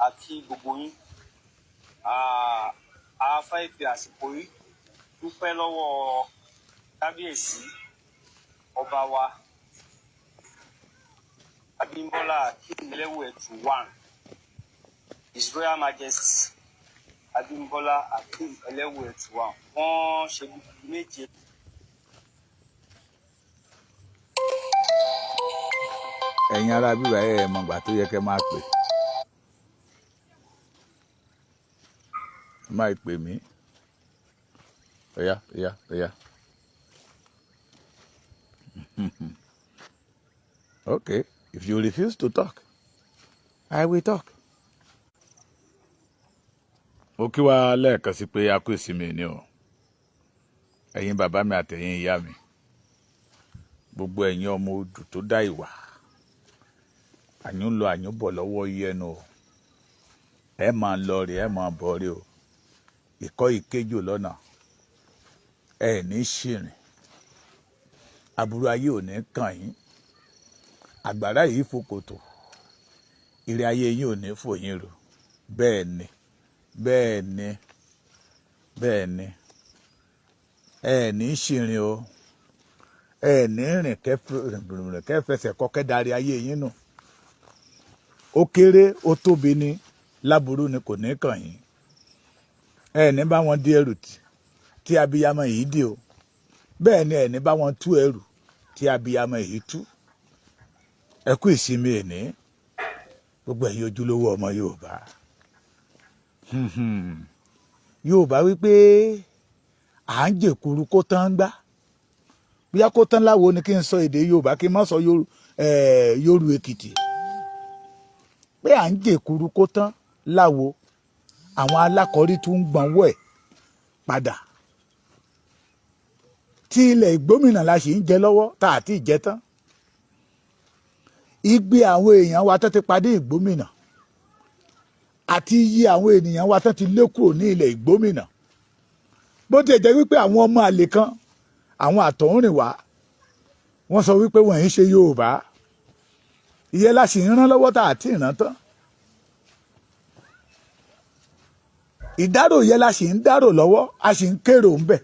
àti gbogbo yín. A fẹ́ fi àsìkò yìí dúpẹ́ lọ́wọ́ kábíyèsí ọba wa Abímbọ́lá Akínẹlẹ́wẹ̀tù one, His Royal Majesty Abímbọ́lá Akínẹlẹ́wẹ̀tù one. Wọ́n ṣe méje. ẹ̀yin ará bíbá ẹ̀ mọ̀ gbà tó yẹ kẹ́ máa pè máa pè mí ọ̀yá. Okay, if you refuse to talk, I will talk. Ó kí wa lẹ́ẹ̀kan sí pé a kú ìsinmi ni o, ẹ̀yin bàbá mi àtẹ̀yin ìyá mi, gbogbo ẹ̀yin ọmọ odù tó dá ìwà, àyún lọ àyún bọ̀ lọ́wọ́ yẹnu o, ẹ máa lọ rí ẹ máa bọ̀ rí o, ìkọ́ ìkéjò lọ́nà, ẹ ní ṣìrìn, aburú ayé ò ní kàn yín, àgbàrá yìí fòkòtò, ire ayé yín ò ní fò yín rò, bẹ́ẹ̀ ni ẹ ní ṣìrìn o, ẹ ní rìn kẹfẹsẹ̀ kọ́kẹ́ darí ayé yín nù, ó kéré ó tóbi ní láburú ni kò ní kàn yín, ẹ ní bá wọn dí ẹrù tí abiyamọ yìí dì o, bẹ́ẹ̀ ni ẹ ní bá wọn tú ẹrù tí abiyamọ yìí tú. Ẹ kú ìsinmi ẹ̀ní gbogbo ẹ̀yin ojúlówó ọmọ Yorùbá. Yorùbá wípé à ń jèkuru kó tán gbá, bóyá kó tán láwo ni kí n sọ èdè Yorùbá kí n má sọ Yorùbá Èkìtì, pé à ń jèkuru kó tán láwo, àwọn alákọ̀ọ́rí tún ń gbọ̀nwọ́ ẹ̀ padà, tí ilẹ̀ ìgbómìnà la sì ń jẹ lọ́wọ́ tá àti ìjẹ tán, igbe àwọn èèyàn wa tó ti padé ìgbómìnà àti iye àwọn ènìyàn wa tó ti lé kúrò ní ilẹ̀ ìgbómìnà, bó ti jẹ́ wípé àwọn ọmọ àlè kan, àwọn àtọ̀húnrìnwá, wọ́n sọ wípé wọ́n ń ṣe Yorùbá, ìyẹn la sì ń rán lọ́wọ́ tá àti ìrán tán, ìdárò yẹn la sì ń dárò lọ́wọ́, a sì ń kérò ń bẹ̀.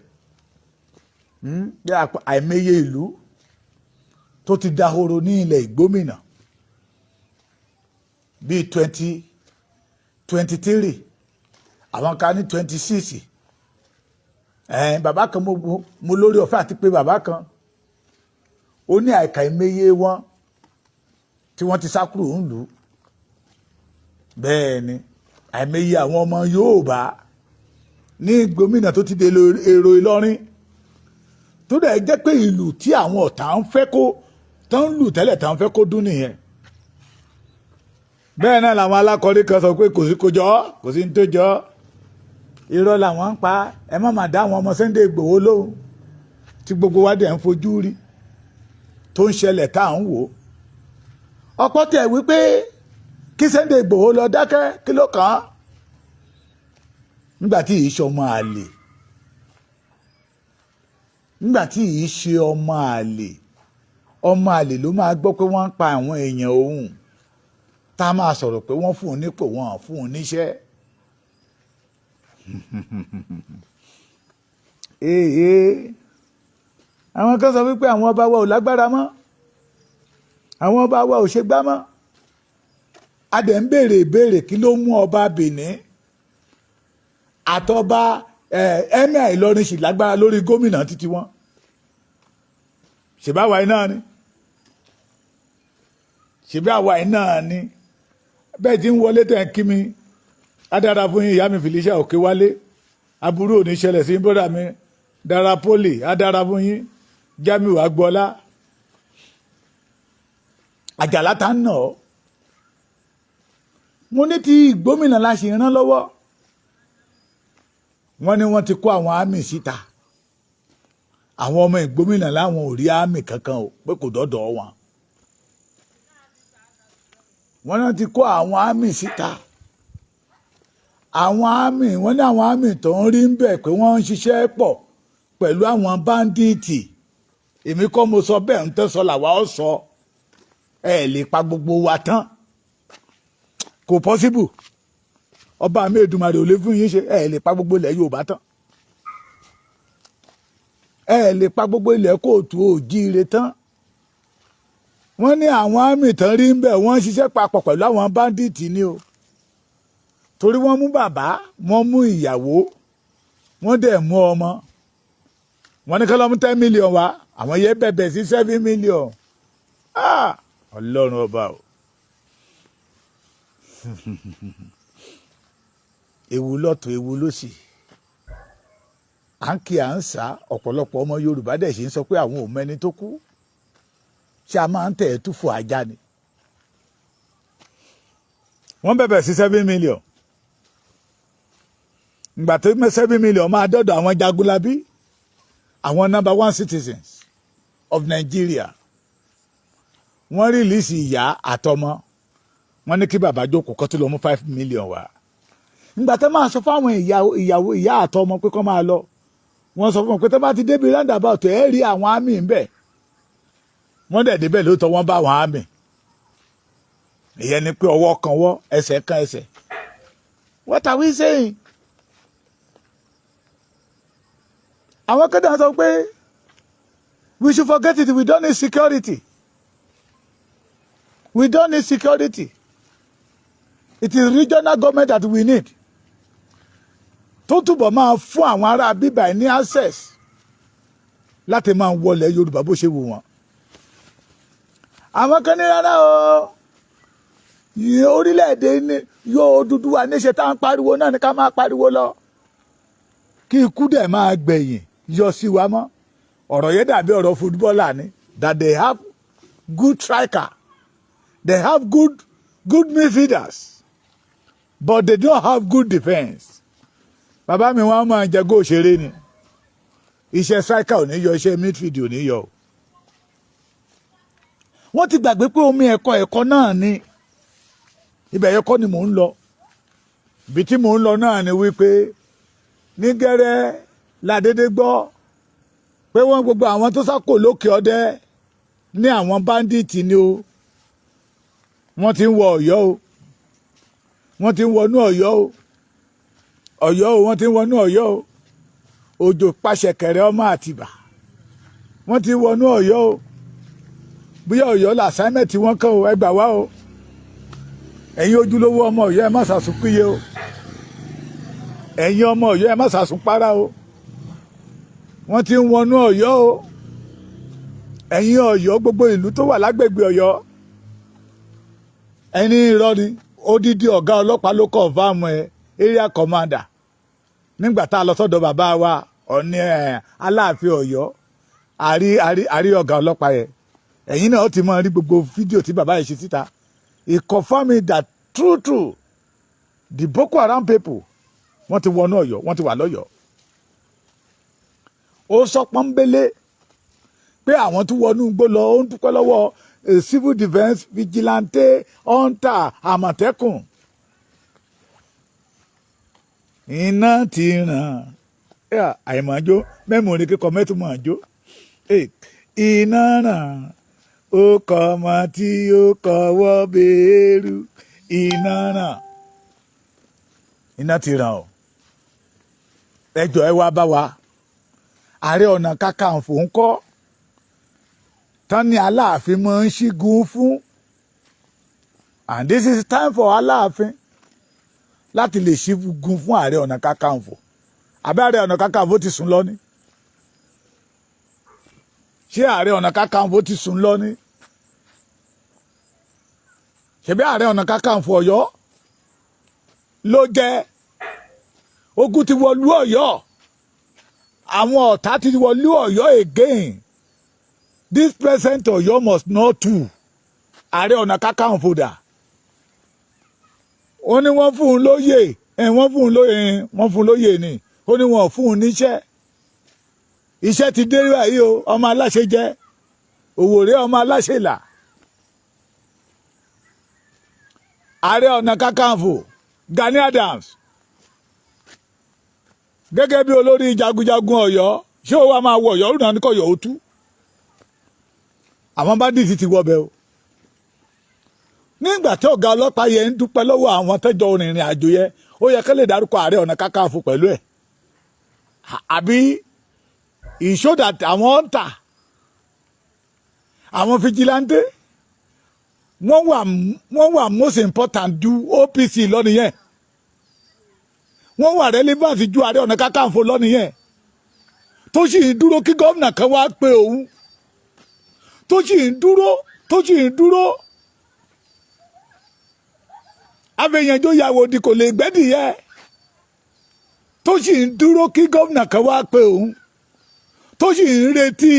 Àìmọye ìlú tó ti dahoro ní ilẹ̀ ìgbómìnà bíi 2023, àwọn kan ní 26. Bàbá kan mo lórí ọ̀fẹ́ àti pé bàbá kan ó ní àìkàìmọye wọn tí wọ́n ti sá kúrò ńlùú, bẹ́ẹ̀ ni àìmọye àwọn ọmọ Yorùbá ní gómìnà tó ti dé èrò Ìlọrin, tó dẹ̀ jẹ́ pé ìlú tí àwọn ọ̀tá ń fẹ́ kó tán ń lù tẹ́lẹ̀ tán ń fẹ́ kó dún nìyẹn. Bẹ́ẹ̀ náà làwọn alákọ̀ọ́rí kan sọ pé kò sí ní tó jọ, irọ́ làwọn ń pa, ẹ má dá àwọn ọmọ Sunday Igboho lóhùn tí gbogbo wa dẹ̀ ń fojú rí tó ń ṣẹlẹ̀ tá à ń wò. Ọ̀pọ̀ tẹ̀ wípé kí Sunday Igboho lọ dákẹ́, kí ló kàn án nígbà tí yìí ṣe ọmọ àlè, nígbà tí yìí ṣe ọmọ àlè ló máa gbọ́ pé wọ́n ń pa àwọn èèyàn òun, tá a máa sọ̀rọ̀ pé wọ́n fún un nípò, wọ́n fún un níṣẹ́. Àwọn kan sọ wípé àwọn ọba wa ò lágbára mọ́, àwọn ọba wa ò ṣe gbá mọ́. A dẹ̀ ń béèrè ìbéèrè kí ló mú ọba Benin àtọba Emir Ilorin sì lágbára lórí gómìnà títí wọn. Ṣèbí àwa iná ni, ṣèbí àwa iná ni. Bẹ́ẹ̀ tí ń wọlé tẹ̀ ń kí mi, á dára fún yín ìyá mi Felicia Òkèwálé, aburú ò ní ṣẹlẹ̀ sí bọ́dà mi Dára Poli, á dára fún yín Jamiu Agbọ́lá, Àjàlá tá ń nà ọ́. Mo ní ti gómìnà la ṣe rán lọ́wọ́, wọ́n ní wọ́n ti kó àwọn àmì síta, àwọn ọmọ ìgbómìnà láwọn ò rí àmì kankan o, pé kò dọ́dọ̀ wọn. Wọ́n náà ti kó àwọn àmì síta, àwọn àmì, wọ́n ní àwọn àmì tó ń rí ń bẹ̀ pé wọ́n ń ṣiṣẹ́ pọ̀ pẹ̀lú àwọn báńdíìtì. Èmi kọ́ mo sọ bẹ́ẹ̀, ń tẹ́sọ làwa ó sọ, ẹ lè pa gbogbo wa tán, kò pọ́síbù. ọba mi Èdùmàrè ò lè fún yín ṣe ẹ lè pa gbogbo ilẹ̀ Yorùbá tán ẹ lè pa gbogbo ilẹ̀ kóòtù òjíire tán wọ́n ní àwọn àmì tán rí ń bẹ̀ wọ́n ṣiṣẹ́ papọ̀ pẹ̀lú àwọn báńdíìtì ni o torí wọ́n mú bàbá wọ́n mú ìyàwó wọ́n dẹ̀ mú ọmọ wọ́n ní kọ́lọ́mù 10 million wá àwọn yẹn bẹ̀bẹ̀ sí 7 million Ọlọ́run ọba o ewu lọ́tún ewu lósì à ń kí à ń sá ọ̀pọ̀lọpọ̀ ọmọ Yorùbá dẹ̀ ṣe ń sọ pé àwọn ò mẹ́ni tó kú ṣé a máa ń tẹ̀ ẹ́ túfò ajá ni wọ́n bẹ̀bẹ̀ sí 7 million ìgbà tó 7 million máa dọ́dọ̀ àwọn jagunlabi àwọn number 1 citizens of Nigeria wọ́n rìlíìsì ìyá àtọmọ wọ́n ní kí bàbá jókòó kó tó lọ mú 5 million wá ìgbà tó máa sọ fáwọn ìyàwó ìyá àtọmọ pé kó máa lọ wọ́n sọ fún wọn pé tó bá ti débi roundabout ẹ rí àwọn àmì ń bẹ wọ́n dẹ̀ débẹ̀ lóòótọ́ wọ́n bá àwọn àmì ìyẹn ni pé ọwọ́ kan ọwọ́ ẹsẹ̀ kan ẹsẹ̀ what are we saying? àwọn kan náà sọ pé we should forget it, we don't need security. We don't need security. It is regional government that we need. Tó túbọ̀ máa fún àwọn ará bíbá ní access láti máa wọlé Yorùbá bó ṣe wù wọ́n. Àwọn kan ní rárá o, orílẹ̀-èdè yóò Odùduwà níṣe tá à ń pariwo náà ní ká máa pariwo lọ. Kí ikú dẹ̀ máa gbẹ̀yìn yọ sí wa mọ́. Ọ̀rọ̀ yẹn dàbí ọ̀rọ̀ footballer ni that they have good striker. They have good midfielders, but they don't have good defense. Bàbá mi wọ́n máa ń jẹ góò ṣeré ni. Iṣẹ́ striker ò ní yọ, iṣẹ́ midfield ò ní yọ. Wọ́n ti gbàgbé pé omi ẹ̀kọ́ náà ni. Ibẹ̀ yẹn kọ́ ni mò ń lọ. Ibi tí mò ń lọ náà ni wípé ní gẹ́rẹ́ ládédé gbọ́ pé wọ́n gbogbo àwọn tó sá kò lókè ọdẹ ní àwọn báńdíìtì ni o. Wọ́n ti ń wọ Ọ̀yọ́ o wọ́n ti ń wọnú Ọ̀yọ́ o Ọ̀yọ́ o wọ́n ti ń wọnú Ọ̀yọ́ o òjò pàṣẹkẹrẹ ọmọ Àtìbà wọ́n ti ń wọnú Ọ̀yọ́ o bí Ọ̀yọ́ là assignment wọ́n kàn o ẹ gbà wá o ẹ̀yin ojúlówó ọmọ Ọ̀yọ́ ẹ má sàsùn péye o ẹ̀yin ọmọ Ọ̀yọ́ ẹ má sàsùn para o wọ́n ti ń wọnú Ọ̀yọ́ o ẹ̀yin Ọ̀yọ́ gbogbo ìlú tó wà lágbègbè Ọ̀yọ́ ẹni irọ́ ni odidi ọ̀gá ọlọ́pàá ló kọ̀ fáàmù area commander nígbà tá a lọ sọ́dọ̀ bàbá wa Ọọ̀ni Aláàfin Ọ̀yọ́ àrí ọ̀gá ọlọ́pàá yẹn ẹ̀yin náà ti máa rí gbogbo fídíò tí bàbá yẹn ṣe síta he confirmed that true the Boko Haram people wọ́n ti wọnú Ọ̀yọ́ wọ́n ti wà lọ́yọ̀ọ́ ó sọ pọ́nbélé pé àwọn tún wọnú igbó lọ ó ń dúpẹ́ lọ́wọ́ civil defence vigilante hunter àmọ̀tẹ́kùn iná ti ràn àìmọ̀jó mẹ́mọ̀rí kíkọ mẹ́tùmọ̀ àjó iná ràn ó kọ ọmọ tí ó kọwọ́ bẹ́ẹ̀rù iná ràn iná ti ràn ọ́ ẹjọ́ ẹ wá bá wa Ààrẹ Ọ̀nà Kakanfò ń kọ́ tán ní Aláàfin máa ń ṣígun fún and this is time for Aláàfin láti lè ṣígun fún Ààrẹ Ọ̀nà Kakanfò àbí Ààrẹ Ọ̀nà Kakanfò ti sùn lọ ni ṣé Ààrẹ Ọ̀nà Kakanfò ti sùn lọ ni ṣebí Ààrẹ Ọ̀nà Kakanfò Ọ̀yọ́ ló jẹ́ ogun ti wọlú Ọ̀yọ́ àwọn ọ̀tá ti wọlú Ọ̀yọ́ again. This present Ọ̀yọ́ must know too. Ààrẹ Ọ̀nà Kakanfò dà. Ó ní wọ́n fún un lóyè wọ́n fún un lóyè ni ó ní wọ́n fún un níṣẹ́. Iṣẹ́ ti dé báyìí o ọmọ aláṣẹ jẹ́ Òwòrè ọmọ aláṣẹ là. Ààrẹ Ọ̀nà Kakanfò Gani Adams gẹ́gẹ́ bí olórí jagunjagun Ọ̀yọ́ ṣé ó wá máa wọ Ọ̀yọ́ rúnà ní kọ̀yọ́ ó tú. Àwọn báńdíìtì ti wọbẹ̀ o nígbà tí ọ̀gá ọlọ́pàá yẹn ń dúpẹ́ lọ́wọ́ àwọn tẹ́jọ́ rìnrìn àjò yẹn ó yẹ ká lè dárúkọ Ààrẹ Ọ̀nà Kakanfò pẹ̀lú ẹ̀ àbí ìṣódà àwọn ń tà àwọn fijilante wọ́n wà most important ju OPC lọ́nìyẹn wọ́n wà relevant ju Ààrẹ Ọ̀nà Kakanfò lọ́nìyẹn tó sì ń dúró kí gómìnà kan wá pé òun tó sì ń dúró àfẹ̀yànjó yàwó di kò lè gbẹ́dìyẹ tó sì ń dúró kí gómìnà kan wá pé òun tó sì ń retí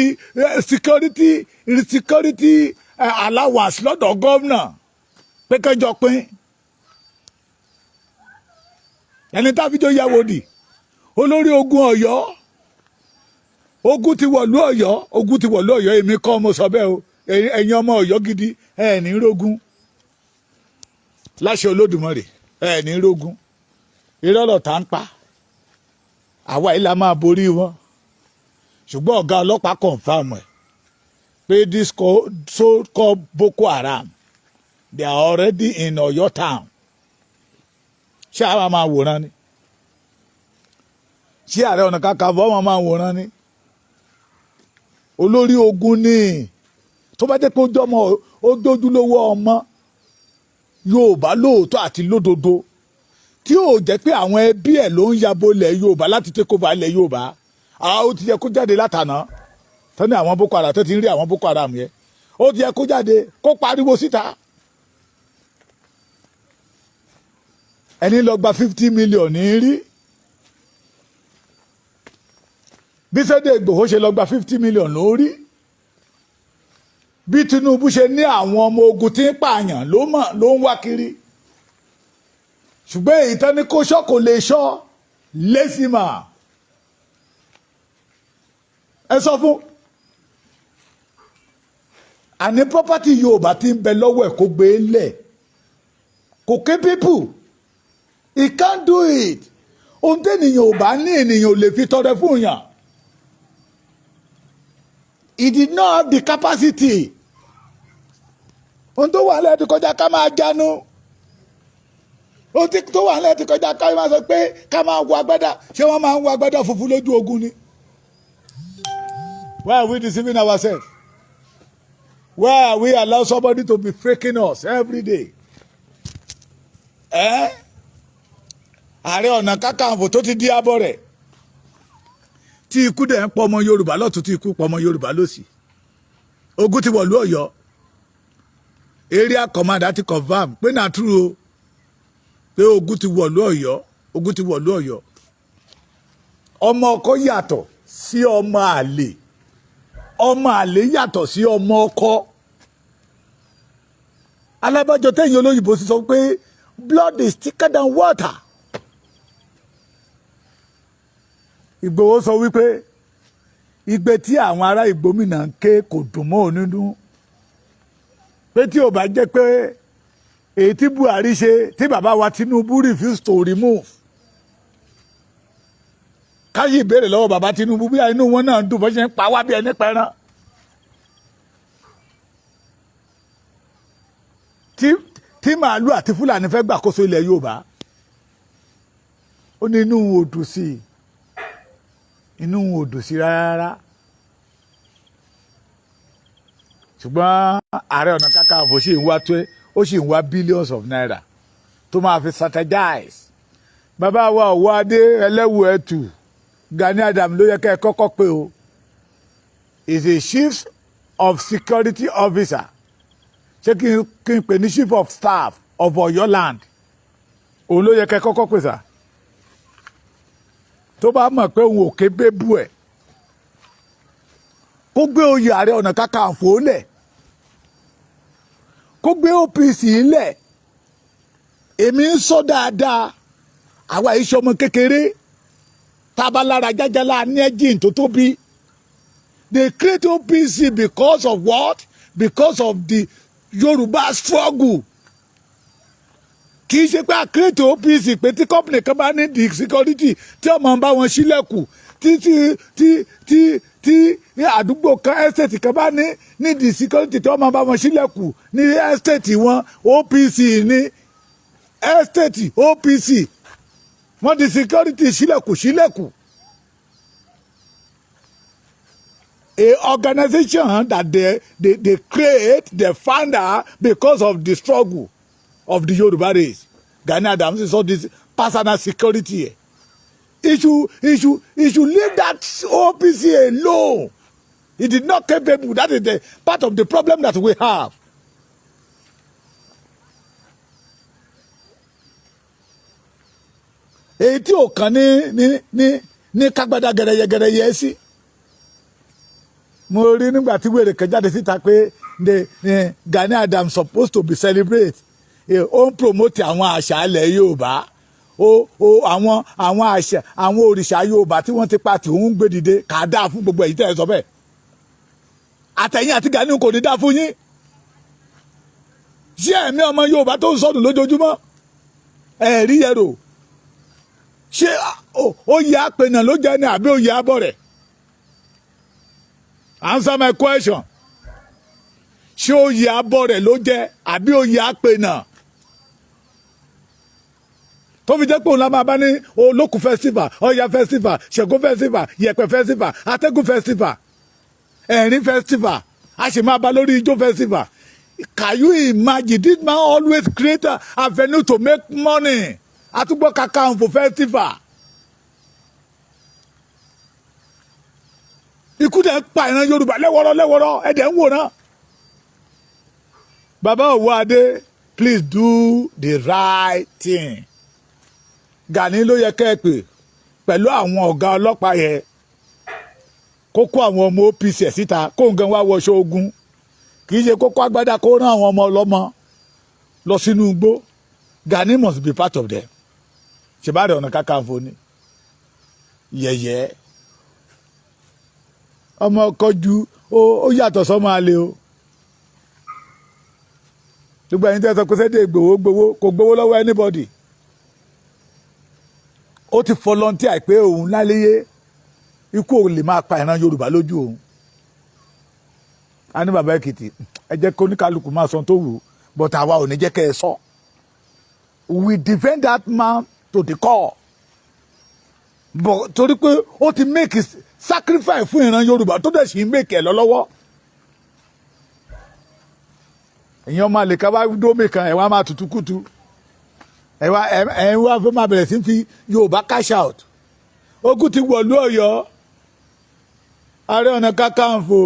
security allowance lọ́dọ̀ gómìnà pé kẹjọ pín ẹni táfíjó yàwó di olórí ogun Ọ̀yọ́ ogun ti wọ̀lú Ọ̀yọ́ èmi kọ́ mo sọ bẹ́ẹ̀ o ẹ̀yin ọmọ Ọ̀yọ́ gidi ẹ̀ ní rógun láṣẹ Olódùmarè ẹ̀ ní rógun ìrọ̀lọ̀ tá ń pa àwa yìí la máa borí wọn ṣùgbọ́n ọ̀gá ọlọ́pàá confam ẹ̀ pé this so-called Boko Haram they are already in Ọ̀yọ́ town ṣé àwa máa wòran ni ṣé Ààrẹ Ọ̀nà Kakanfò wọn máa wòran ni olórí ogun ni tó bá jẹ́ pé ó dójúlówó ọmọ Yorùbá lóòótọ́ àti lódodo tí ó jẹ́ pé àwọn ẹbí ẹ̀ ló ń yabo ilẹ̀ Yorùbá láti tẹ́ kó ba ilẹ̀ Yorùbá ó ti yẹ kó jáde látànà tó ní àwọn Boko Haram tó ti ń rí àwọn Boko Haram yẹn ó ti yẹ kó jáde kó pariwo síta ẹni lọ gba 50 million ní rí bí Sunday Igboho ṣe lọ gba 50 million lórí bí Tinubu ṣe ní àwọn ọmọ ogun tí ń pààyàn ló ń wá kiri ṣùgbọ́n èyí tán ní kó ṣọ́ kò lè ṣọ́ lẹ́sìmà ẹ sọ fún àní property Yorùbá tí ń bẹ lọ́wọ́ ẹ̀ kó gbé lẹ̀ kò ké people he can't do it ohun tí ènìyàn ò bá ní ènìyàn ò lè fi tọrẹ fún yàn he did not have the capacity ohun tó wà lẹ́ẹ̀tì kọjá ká máa jánu ohun tó wà lẹ́ẹ̀tì kọjá ká máa sọ pé ká máa wọ agbádá ṣé wọ́n máa ń wọ agbádá funfun lójú ogun ni. Why are we deceiving ourselves? Why are we allow somebody to be faking us every day? Ààrẹ Ọ̀nà Kakanfò tó ti di abọ́ rẹ̀ tí ikú dẹ̀ ń pọ̀ ọmọ Yorùbá lọ́tún tí ikú pọ̀ ọmọ Yorùbá lọ́sì ogun ti wọ̀lú Ọ̀yọ́ area commander ti confam pé na true o pé ogun ti wọ̀lú Ọ̀yọ́ ọmọ ọkọ yàtọ̀ sí ọmọ àlè yàtọ̀ sí ọmọ ọkọ alábàjọ tẹ̀yìn olóyìnbó sì sọ pé blood is thicker than water. Ìgbòho sọ wípé igbe tí àwọn ará Ìgbòmìnà ń ké kò dùn mọ́ onínú pé tí ò bá jẹ́ pé èyí tí Buhari ṣe tí bàbá wa Tinubu refuse to remove káyì ìbéèrè lọ́wọ́ bàbá Tinubu bí inú wọn náà ń dùn bó ṣe ń pa wá bí ẹni pẹran tí màálù àti Fúlàní fẹ́ gbàkóso ilẹ̀ Yorùbá ó ní inú òdù sí rárá ṣùgbọ́n Ààrẹ Ọ̀nà Kakanfò sì ń wá billions of naira tó máa fi strategize bàbá wa ọ̀wọ́ adé ẹlẹ́wù ẹ̀tù Gani Adam ló yẹ kẹ́ ẹ kọ́kọ́ pé o is a chief of security officer ṣé kí n pè ní chief of staff of Ọ̀yọ́ land òun ló yẹ kẹ́ ẹ kọ́kọ́ pè sá tó bá mọ̀ pé òun ò ké bébú ẹ̀ kó gbé oyè Ààrẹ Ọ̀nà Kakanfò lẹ̀ kó gbé OPC lẹ̀ èmi ń sọ dáadáa àwa iṣẹ́ ọmọ kékeré tabalára jájálá ní ẹ́jìn tó tóbi they create OPC because of what? Because of the Yoruba struggle kì í ṣe pé a create OPC pé tí company kan bá ní the security tí ọmọ bá wọn sílẹ̀kùn tí àdúgbò kan estate kan bá ní the security tí ọmọ bá wọn sílẹ̀kùn ní estate wọn OPC ní estate OPC wọ́n di security sílẹ̀kùn. A organization that they create, they founder because of the struggle of the Yoruba race. Gani Adams is all this personal security. He should leave that OPC alone. He did not capable. That is the part of the problem that we have. Èyí tí ò kàn ní kágbádá gẹrẹyẹ sí. Mo rí nígbà tí wèrè kan jáde síta pé Gani Adams supposed to be celebrate. Ó ń promote àwọn àṣà ilẹ̀ Yorùbá. Àwọn àṣà àwọn òrìṣà Yorùbá tí wọ́n ti pa tí òun gbé dìde kà á dáa fún gbogbo èyí tẹ́ ẹ sọ bẹ́ẹ̀. Àtẹ̀yìn àti Gani kò ní dáa fún yín. Ṣé ẹ̀mí ọmọ Yorùbá tó ń sọnù lójoojúmọ́? Ẹ̀rí yẹn rò. Ṣé oyè apènà ló jẹ́ ní àbí oyè abọ́ rẹ̀? Answer my question. Ṣé oyè abọ́ rẹ̀ ló jẹ́ àbí oyè apènà? Tó fi jẹ́ pé òun la máa bá ní olókùn festival, ọya festival, ṣẹ̀gún festival, yẹ̀pẹ̀ festival, atẹ́gùn festival, ẹ̀rín festival, a sì máa bá lórí ijó festival. Can you imagine this man always create an avenue to make money? Àtúgbọ́ Kakanfò festival. Ikú dẹ̀ ń pa ìran Yorùbá lẹ́wọ́rọ́ ẹ̀dẹ̀ ń wòran. Bàbá Òwòadé, please do the right thing. Gani ló yẹ kẹ́ ẹ pè pẹ̀lú àwọn ọ̀gá ọlọ́pàá yẹn kó kó àwọn ọmọ OPC ẹ̀ síta kó ń gan wá wọṣọ ogun. Kì í ṣe kókó agbádá kó rán àwọn ọmọ ọlọ́mọ lọ sínú igbó. Gani must be part of them. Ṣèbáàrẹ Ọ̀nà Kakanfò ni yẹ̀yẹ́ ọmọ kọjú ó yàtọ̀ sọ́mọ àlè o. Gbogbo ẹ̀yin tẹ́ sọ pé Sunday gbowó kò gbowó lọ́wọ́ anybody. Ó ti volunteer pé òun láléyé ikú ò lè máa pa ìran Yorùbá lójú òun. A ní bàbá Èkìtì ẹ jẹ́ kó oníkálukú máa sọ tó wù ú but àwa ò ní jẹ́ kẹ́ ẹ sọ. We defend that man to the core. But torí pé ó ti make sacrifice fún ìran Yorùbá tó dẹ̀ sì ń make ẹ̀ lọ́wọ́. Èèyàn máa lè ká wá dómi kan ẹ̀ wá máa tutù kùtù. Ẹ̀ wá fẹ́ máa bẹ̀rẹ̀ sí fi Yorùbá cash out. Ogun ti wọ̀lú Ọ̀yọ́. Ààrẹ Ọ̀nà Kakanfò.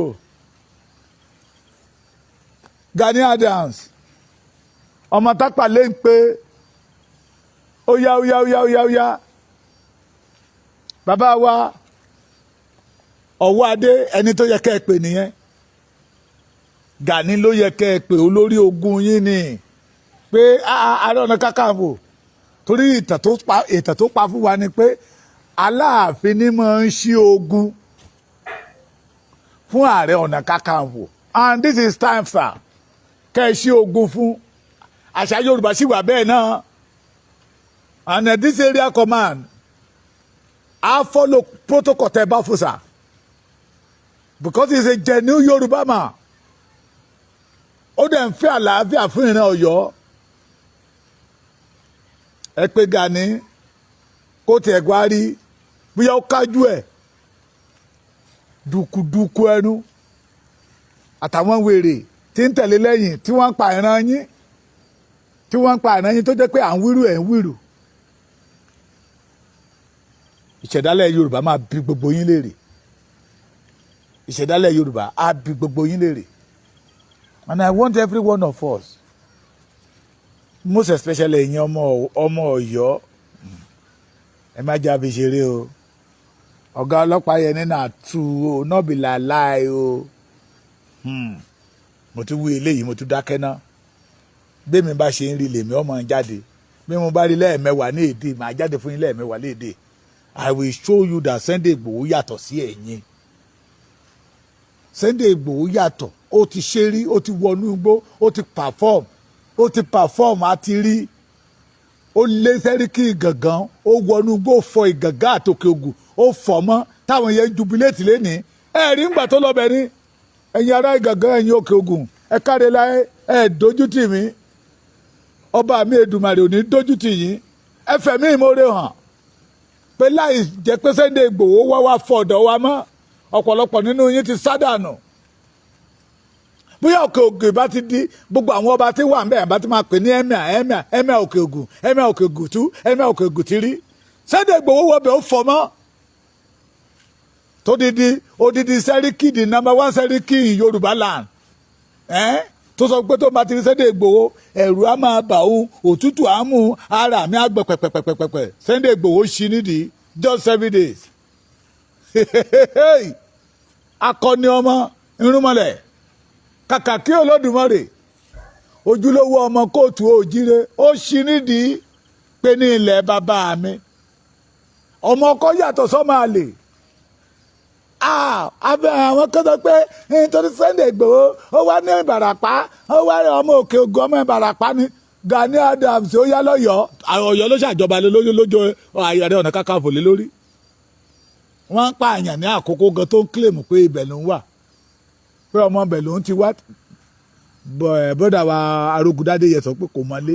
Gani Adams. Ọmọ tápà lè ń pé ó yá. Bàbá wa Òwòadé ẹni tó yẹ kẹ́ ẹ pè nìyẹn. Gani ló yẹ kẹ́ ẹ pè olórí ogun yín ni pé Ààrẹ Ọ̀nà Kakanfò torí ìtàn tó pa fún wa ni pé Aláàfin ni máa ń ṣí ogun fún Ààrẹ Ọ̀nà Kakanfò and this is time sir kẹ́ ẹ ṣí ogun fún àṣà Yorùbá sì wà bẹ́ẹ̀ náà. And this area command, I follow protocol Tebafusa because he's a genuine Yoruba man. Ó dẹ̀ ń fẹ́ àlàáfíà fún ìran Ọ̀yọ́. Ẹ pé Gani kó tẹ̀ gbárí bóyá ó kájú ẹ̀ dùkùdùkù ẹnu àtàwọn wèrè tí ń tẹ̀lé lẹ́yìn tí wọ́n ń pa ìran yín tó jẹ́ pé à ń wíru ẹ̀ ń wíru. Ìṣẹ̀dálẹ̀ Yorùbá máa bi gbogbo yín léèrè. Ìṣẹ̀dálẹ̀ Yorùbá á bi gbogbo yín léèrè. And I want every one of us, most especially ẹ̀yin ọmọ Ọ̀yọ́, ẹ má jábí ṣeré o. Ọ̀gá ọlọ́pàá yẹn ní nà tú o, náà bí làláì o. Mo tún wí eléyìí, mo tún dákẹ́ ná. Bí mi bá ṣe ń rí lèmi ọmọ jáde. Bí mo bá rí lẹ́ẹ̀mẹ́wàá ní èdè, màá jáde fún yín lẹ́ẹ̀mẹ́wàá léde. I will show you that Sunday Igboho yàtọ̀ sí ẹ̀yin. Sunday Igboho yàtọ̀, ó ti ṣe rí, ó ti wọnú igbó, ó ti perform àti rí. Ó lé Sẹ́ríkì Ìgàngán, ó wọnú igbó fọ Ìgàngán àtòkè Ògùn, ó fọ̀ mọ́ táwọn yẹn jubilate lénìí. Rí ńgbà tó lọ bẹ̀ ní ẹ̀yin ará Ìgàngán ẹ̀yin òkè Ògùn, ẹ káre láyé, ẹ dójú tì mí. Ọba mi Èdùmàrè ò ní dójú tì yín. Ẹ fẹ̀mí ìmoore hàn. pé láì jẹ́ pé Sunday Igboho wá fọ̀dọ̀ wa mọ́ ọ̀pọ̀lọpọ̀ nínú yín ti sádànù bóyá òkè ògùn bá ti di gbogbo àwọn ọba tí wà ń bẹ̀ bá ti máa pè ní emir òkè ògùn emir òkè ògùn tú emir òkè ògùn ti rí Sunday Igboho wọbẹ̀ ó fọ mọ́ tó odidi sẹ́ríkì di number 1 sẹ́ríkì in Yorùbá land tó sọ pé tó bá ti rí Sunday Igboho ẹ̀rù á máa bà òun òtútù á mú ara mi á gbẹ pẹ̀pẹ̀pẹ̀pẹ̀ Sunday Igboho ṣí nídìí just 7 days akọni ọmọ irúnmọlẹ̀ kàkà kí Olódùmarè ojúlówó ọmọ kóòtù òjíire ó ṣí nídìí pé ní ilẹ̀ bàbá mi ọmọ ọkọ yàtọ̀ sọ́mọ àlè abẹ́ àwọn kan sọ pé nítorí Sunday Igboho ó wá ní Ìbàràpá ó wá rí ọmọ òkè ògùn ọmọ Ìbàràpá ní Gani Adams ó yá lọ́yọ̀ọ́ Ọ̀yọ́ ló ṣàjọba lójó Ààrẹ Ọ̀nà Kakanfò lé lórí wọ́n ń pààyàn ní àkókò gan tó ń kílèmù pé ibẹ̀ ló ń wà pé ọmọ ibẹ̀ ló ń ti wá bọ́dà wa Arógundádé yẹ sọ pé kò mọlé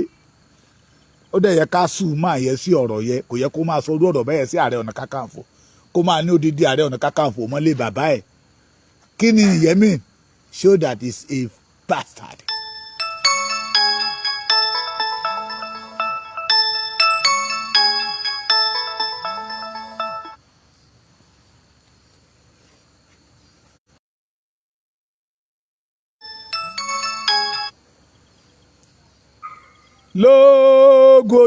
ó dẹ̀ yẹ ká sùn máa yẹ sí ọ̀rọ̀ yẹ kò yẹ kó máa sọ orú ọ̀rọ̀ bẹ́ẹ̀ sí Ààrẹ Ọ̀nà Kakanfò kó máa ní odidi Ààrẹ Ọ̀nà Kakanfò mọ́lé bàbá ẹ̀ kí ni ìyẹn mean show that is a bastard. lóògùn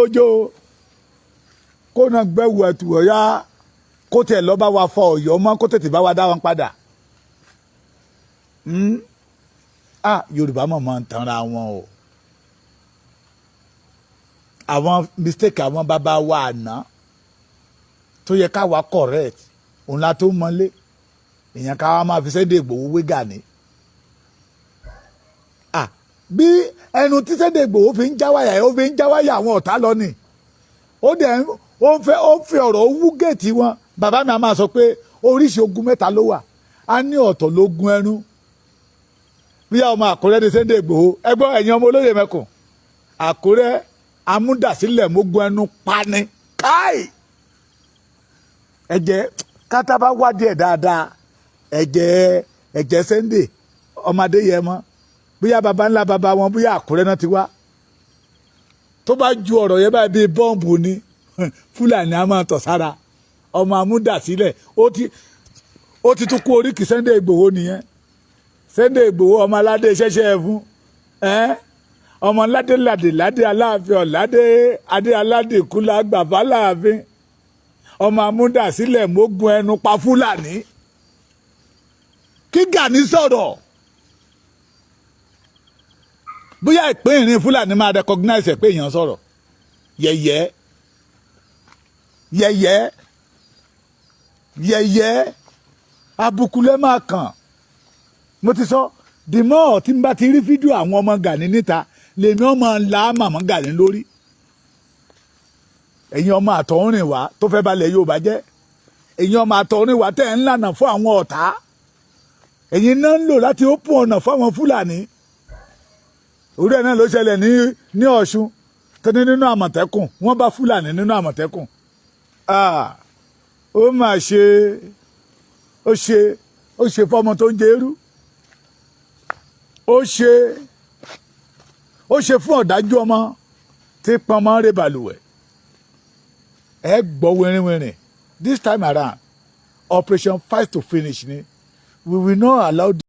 òjò kó náà gbẹ̀wò ẹ̀tù ọ̀yá kó tẹ̀ lọ́ bá wa fọ Ọ̀yọ́ mọ́ kó tètè bá wa dá wọn padà. Yorùbá mọ̀ máa ń tanra wọn o àwọn mistake àwọn bàbá wa àná tó yẹ ká wa correct òun la tó mọ́lé èèyàn ká wa máa fi Sunday Igboho wé Gani. Bí ẹnu tí Sunday Igboho fi ń jáwáyà ó fi ń jáwáyà àwọn ọ̀tá lọ ni ó ń fẹ́ ọ̀rọ̀ wú géètì wọn bàbá mi a máa sọ pé oríṣi ogun mẹ́ta ló wà a ní ọ̀tọ̀ lógun ẹnu bí ọmọ Àkúrẹ́ ní Sunday Igboho ẹgbọ́n ẹ̀yin ọmọ olóyè mẹ́kùn Àkúrẹ́ amúdàsílẹ̀ mógun ẹnu pani káì ẹ̀jẹ̀ kátàbá wádìí ẹ̀ dáadáa ẹ̀jẹ̀ Sunday ọmọdé yẹ mọ́ bóyá baba ńlá baba wọn bóyá Àkúrẹ́ náà ti wá tó bá ju ọ̀rọ̀ yẹn báyìí bíi bọ́ǹbù ni Fúlàní a máa tọ̀ sára ọmọ amúdàsílẹ̀ ó ti tún kú oríkì Sunday Igboho nìyẹn Sunday Igboho ọmọ aládé ṣẹ̀ṣẹ̀ ẹ̀fún ọmọ ládé ládé aláàfin ọ̀ládé adé aládé kúlá gbàfà láàfin ọmọ amúdàsílẹ̀ mógun ẹnu pa Fúlàní kí Gani sọ̀rọ̀ bóyá ìpín ìrìn Fúlàní máa recognize ẹ̀ pé èèyàn sọ̀rọ̀ yẹ̀yẹ́ àbùkù lẹ́ máa kàn mo ti sọ dìmọ́ tí n bá ti rí fídíò àwọn ọmọ Gani níta lèmi ọmọ ńlá màmá Gani lórí ẹ̀yin ọmọ àtọ̀húnrìnwá tó fẹ́ balẹ̀ Yorùbá jẹ́ ẹ̀yin ọmọ àtọ̀húnrìnwá tẹ̀ ń lànà fún àwọn ọ̀tá ẹ̀yin náà ń lò láti open ọ̀nà fún àwọn Fúlàní orí ẹ̀ náà ló ṣẹlẹ̀ ní Ọ̀ṣun tẹ́ni nínú Àmọ̀tẹ́kùn wọ́n bá Fúlàní nínú Àmọ̀tẹ́kùn ó mà ṣe ó ṣe fọ́mọ tó ń jẹ irú ó ṣe fún ọ̀dájú ọmọ tí pọnmọ rẹ̀ balùwẹ̀ ẹ gbọ́ wẹ́rìnwẹ́rìn this time around operation fight to finish ni we will not allow